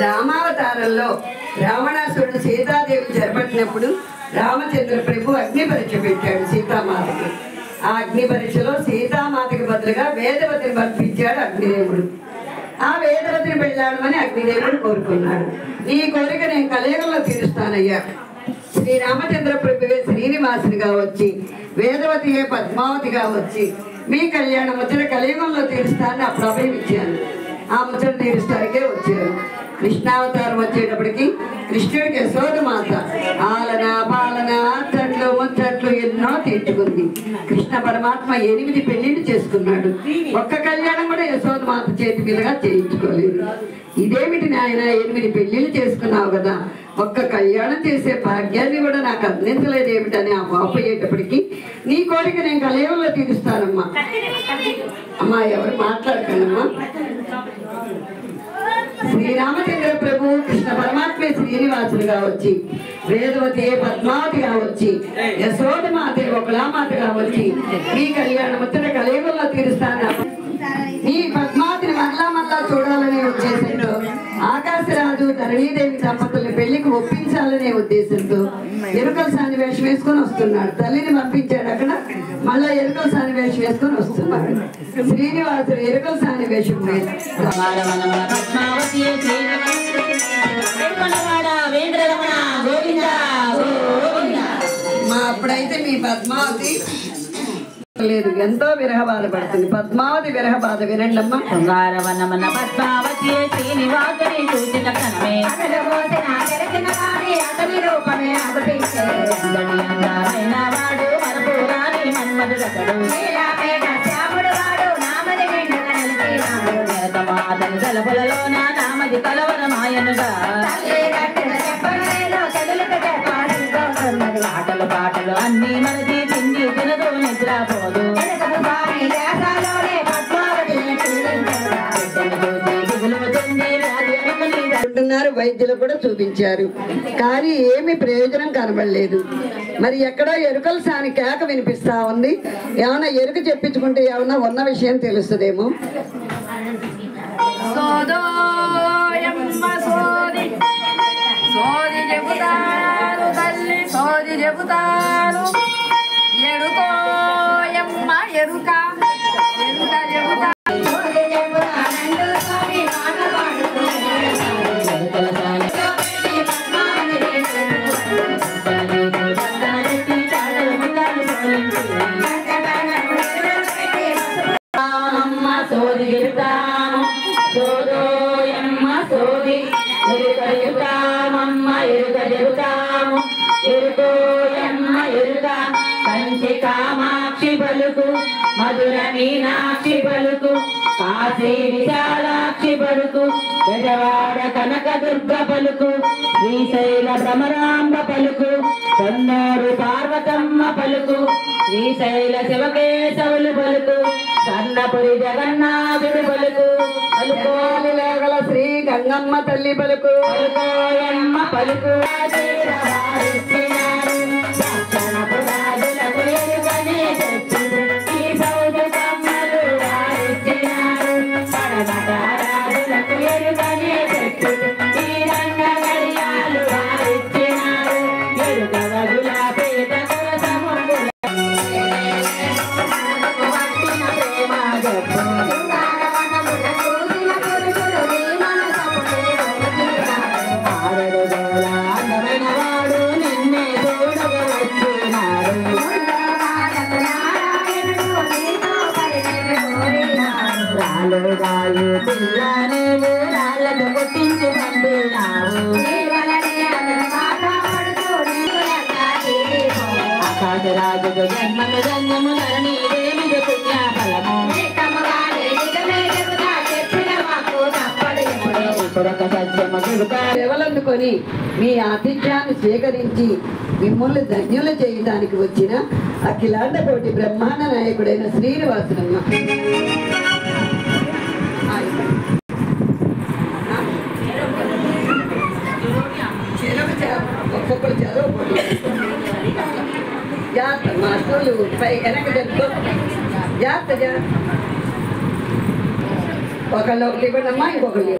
రామావతారంలో రావణాసురుడు సీతాదేవి చేపట్టినప్పుడు రామచంద్ర ప్రభు అగ్ని పరీక్ష పెట్టాడు సీతామాతకి. ఆ అగ్ని పరీక్షలో సీతామాతకి బదులుగా వేదవతిని పంపించాడు అగ్నిదేవుడు. ఆ వేదవతిని పెళ్ళాడమని అగ్నిదేవుడు కోరుకున్నాడు. ఈ కోరిక నేను కలియుగంలో తీరుస్తానయ్యా. శ్రీరామచంద్ర ప్రభువే శ్రీనివాసునిగా వచ్చి, వేదవతియే పద్మావతిగా వచ్చి మీ కళ్యాణ ముచ్చట కలియుగంలో తీరుస్తానని అప్పుడు అభయం ఇచ్చాను. ఆ ముచ్చట తీరుస్తానికే వచ్చారు. కృష్ణావతారం వచ్చేటప్పటికి కృష్ణుడికి యశోదమాత ఆలన పాలన అచ్చట్లు ముచ్చట్లు ఎన్నో తీర్చుకుంది. కృష్ణ పరమాత్మ 8 పెళ్లిళ్ళు చేసుకున్నాడు. ఒక్క కళ్యాణం కూడా యశోదమాత చేతి మీదుగా చేయించుకోలేదు. ఇదేమిటి నాయన 8 పెళ్లిళ్ళు చేసుకున్నావు కదా, ఒక్క కళ్యాణం చేసే భాగ్యాన్ని కూడా నాకు అందించలేదు ఏమిటని ఆ పాప అయ్యేటప్పటికి నీ కోరిక నేను కలియుగంలో తీరుస్తానమ్మా. అమ్మా ఎవరు మాట్లాడకండమ్మా. శ్రీరామచంద్ర ప్రభు కృష్ణ పరమాత్మే శ్రీనివాసులుగా వచ్చి, వేదవతి పద్మావతిగా వచ్చి, యశోదమాత ఒకలామాతగా వచ్చి మీ కళ్యాణ ముచ్చట కలియుగంలో తీరుస్తాను. ఈ పద్మావతిని మళ్ళా చూడాలనే ఉద్దేశంతో ఆకాశరాజు ధరణీదేవి దంపతుల్ని పెళ్లికి ఒప్పించాలనే ఉద్దేశంతో ఎరుకల సాని వేషం వేసుకొని వస్తున్నాడు. తల్లిని పంపించాడు, అక్కడ మళ్ళా ఎరుకల సాని వేషం వేసుకొని వస్తున్నాడు. శ్రీనివాసుడు ఎరుకల సాని వేషం మా అప్పుడైతే మీ పద్మావతి లేదు, ఎంతో విరహ బాధ పడుతుంది. పద్మావతి విరహ బాధ వినండమ్మా. శృంగారవనమన పద్మావతి శ్రీనివాసుని చూసిన క్షణమే అందమైన వాడు మరపురాని మన్మధుడతడు అతని తలపులలోన నామది కలవరమాయనుగా పాటలు అన్ని మనది తిండి తినదు నిద్రపోదు. వైద్యులు కూడా చూపించారు, కానీ ఏమి ప్రయోజనం కనబడలేదు. మరి ఎక్కడో ఎరుకల సాని కేక వినిపిస్తా ఉంది. ఏమన్నా ఎరుక చెప్పించుకుంటే ఏమన్నా ఉన్న విషయం తెలుస్తుందేమో. సోది చెబుతాను ఎరుకోయమ్మ ఎరుక ఎరుక చెబుతా సోది చెబుతాను సోదోయమ్మ సోది ఎరుక చెబుతామమ్మ ఎరుక చెబుతాము ఎరుకోయమ్మ ఎరుక కంచి కామాక్షి పలుకు మధుర మీనాక్షి పలుకు కాశీ విశాలాక్షి పలుకు గజవాడ కనక దుర్గ పలుకు శ్రీశైల భ్రమరాంబ పలుకు కన్నూరు పార్వతమ్మ పలుకు శ్రీశైల శివకేశవులు పలుకు కన్నపురి జగన్నాథుడు పలుకు పలుకోగల శ్రీ గంగమ్మ తల్లి పలుకు పలుకోయమ్మ పలుకు ఆకాశరాజు జన్మము జన్మము ధరణి దేవి పుణ్యఫలము సేవలందుకొని మీ ఆతిథ్యాన్ని స్వీకరించి మిమ్మల్ని ధన్యులు చేయడానికి వచ్చిన అఖిలాండ కోటి బ్రహ్మాండ నాయకుడైన శ్రీనివాసునమ్మ. ఒక్కొక్కరు చదువు జాగ్రత్త మా స్కూలు పై వెనక జరుపుకో జాగ్రత్త ఒకళ్ళు ఒకటి ఇవ్వండి అమ్మా ఇంకొకళ్ళు